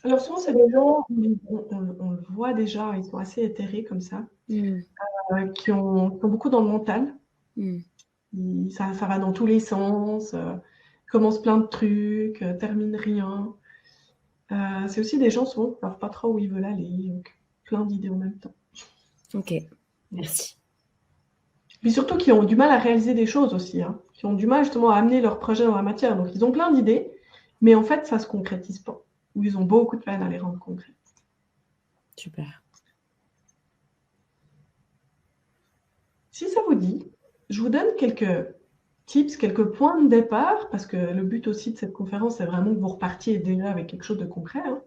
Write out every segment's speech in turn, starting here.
Alors souvent, c'est des gens, on le voit déjà, ils sont assez éthérés comme ça, qui ont beaucoup dans le mental. Ça va dans tous les sens, commencent plein de trucs, terminent rien. C'est aussi des gens souvent qui ne savent pas trop où ils veulent aller, donc plein d'idées en même temps. Ok, merci. Puis surtout qui ont du mal à réaliser des choses aussi, hein, qui ont du mal justement à amener leur projet dans la matière. Donc ils ont plein d'idées, mais en fait ça ne se concrétise pas. Ou ils ont beaucoup de peine à les rendre concrètes. Super. Si ça vous dit, je vous donne quelques tips, quelques points de départ, parce que le but aussi de cette conférence, c'est vraiment que vous repartiez déjà avec quelque chose de concret, hein,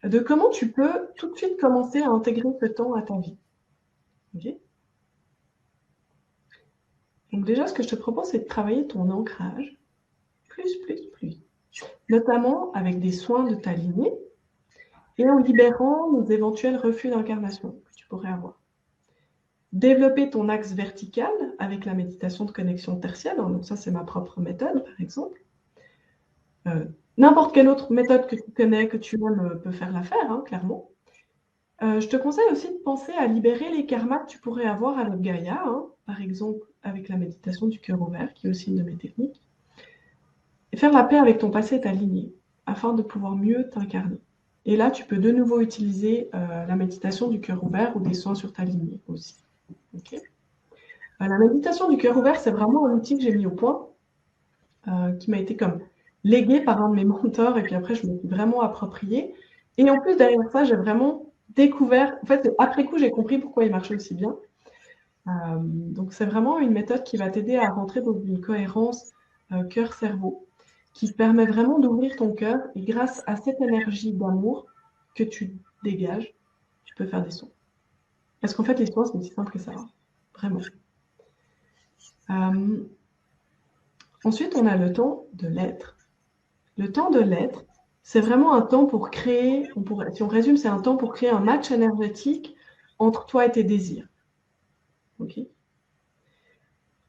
de comment tu peux tout de suite commencer à intégrer ce temps à ta vie. Okay. Donc déjà, ce que je te propose, c'est de travailler ton ancrage, plus, notamment avec des soins de ta lignée et en libérant nos éventuels refus d'incarnation que tu pourrais avoir. Développer ton axe vertical avec la méditation de connexion tertielle, hein, donc ça c'est ma propre méthode par exemple. N'importe quelle autre méthode que tu connais, que tu aimes, peut faire l'affaire, hein, clairement. Je te conseille aussi de penser à libérer les karmas que tu pourrais avoir avec Gaïa, hein, par exemple avec la méditation du cœur ouvert, qui est aussi une de mes techniques. Et faire la paix avec ton passé et ta lignée, afin de pouvoir mieux t'incarner. Et là, tu peux de nouveau utiliser la méditation du cœur ouvert ou des soins sur ta lignée aussi. Okay. La méditation du cœur ouvert, c'est vraiment un outil que j'ai mis au point, qui m'a été comme légué par un de mes mentors, et puis après, je me suis vraiment approprié. Et en plus, derrière ça, j'ai vraiment découvert, en fait, après coup, j'ai compris pourquoi il marchait aussi bien. Donc, c'est vraiment une méthode qui va t'aider à rentrer dans une cohérence cœur-cerveau, qui te permet vraiment d'ouvrir ton cœur, et grâce à cette énergie d'amour que tu dégages, tu peux faire des sons. Parce qu'en fait, les sons, c'est aussi simple que ça, hein. Vraiment. Ensuite, on a le temps de l'être. Le temps de l'être, c'est vraiment un temps pour créer, si on résume, c'est un temps pour créer un match énergétique entre toi et tes désirs. Okay.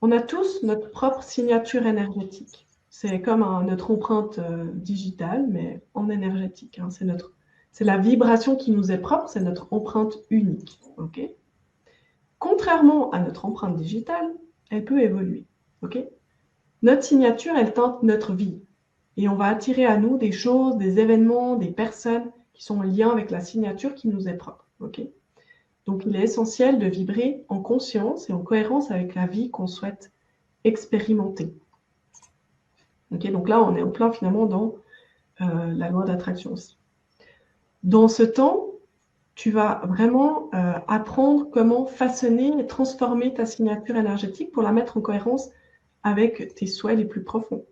On a tous notre propre signature énergétique. C'est comme notre empreinte digitale, mais en énergétique, hein. C'est la vibration qui nous est propre, c'est notre empreinte unique. Okay. Contrairement à notre empreinte digitale, elle peut évoluer. Okay. Notre signature, elle teinte notre vie. Et on va attirer à nous des choses, des événements, des personnes qui sont en lien avec la signature qui nous est propre. Okay. Donc, il est essentiel de vibrer en conscience et en cohérence avec la vie qu'on souhaite expérimenter. Okay. Donc là, on est en plein finalement dans la loi d'attraction aussi. Dans ce temps, tu vas vraiment apprendre comment façonner et transformer ta signature énergétique pour la mettre en cohérence avec tes souhaits les plus profonds.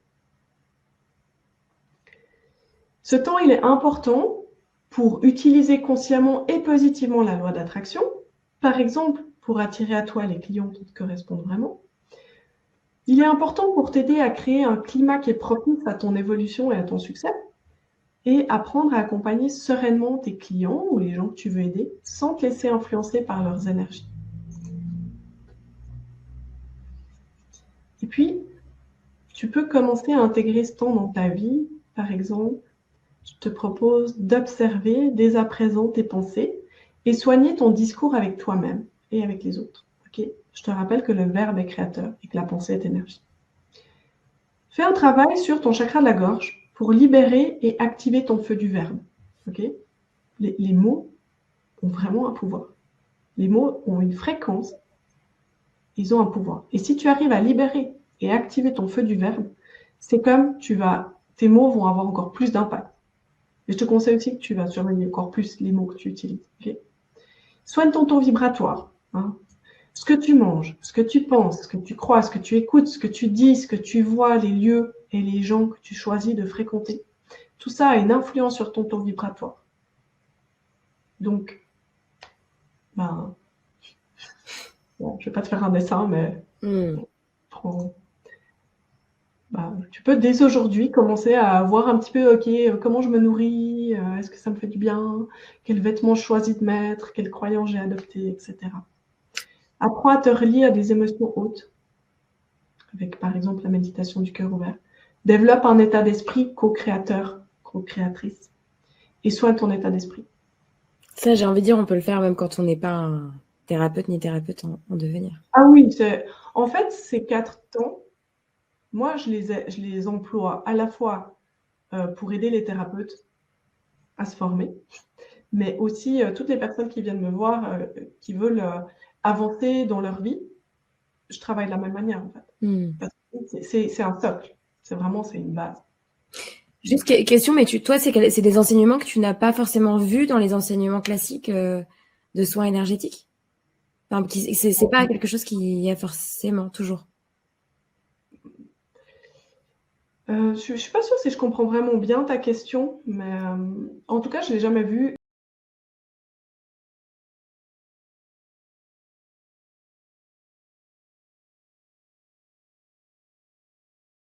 Ce temps, il est important pour utiliser consciemment et positivement la loi d'attraction, par exemple pour attirer à toi les clients qui te correspondent vraiment. Il est important pour t'aider à créer un climat qui est propice à ton évolution et à ton succès, et apprendre à accompagner sereinement tes clients ou les gens que tu veux aider sans te laisser influencer par leurs énergies. Et puis, tu peux commencer à intégrer ce temps dans ta vie. Par exemple, je te propose d'observer dès à présent tes pensées et soigner ton discours avec toi-même et avec les autres. Okay. Je te rappelle que le verbe est créateur et que la pensée est énergie. Fais un travail sur ton chakra de la gorge pour libérer et activer ton feu du verbe. Okay. Les mots ont vraiment un pouvoir. Les mots ont une fréquence, ils ont un pouvoir. Et si tu arrives à libérer et activer ton feu du verbe, c'est comme tes mots vont avoir encore plus d'impact. Et je te conseille aussi que tu vas surveiller encore plus les mots que tu utilises. Okay. Soigne ton taux vibratoire. Hein. Ce que tu manges, ce que tu penses, ce que tu crois, ce que tu écoutes, ce que tu dis, ce que tu vois, les lieux et les gens que tu choisis de fréquenter. Tout ça a une influence sur ton taux vibratoire. Donc, bon, je ne vais pas te faire un dessin, mais tu peux dès aujourd'hui commencer à voir un petit peu, ok, comment je me nourris, est-ce que ça me fait du bien, quels vêtements je choisis de mettre, quelles croyances j'ai adoptées, etc. Apprends à te relier à des émotions hautes, avec par exemple la méditation du cœur ouvert. Développe un état d'esprit co-créateur co-créatrice. Et soigne ton état d'esprit. Ça, j'ai envie de dire, on peut le faire même quand on n'est pas un thérapeute ni thérapeute en devenir. Ah oui, en fait, ces 4 temps, moi, je les emploie à la fois pour aider les thérapeutes à se former, mais aussi toutes les personnes qui viennent me voir, qui veulent avancer dans leur vie. Je travaille de la même manière, en fait. Parce que c'est un socle. C'est une base. Juste question, mais toi, c'est des enseignements que tu n'as pas forcément vus dans les enseignements classiques de soins énergétiques? Enfin, c'est pas quelque chose qui y a forcément toujours. Je suis pas sûre si je comprends vraiment bien ta question, mais en tout cas, je l'ai jamais vu.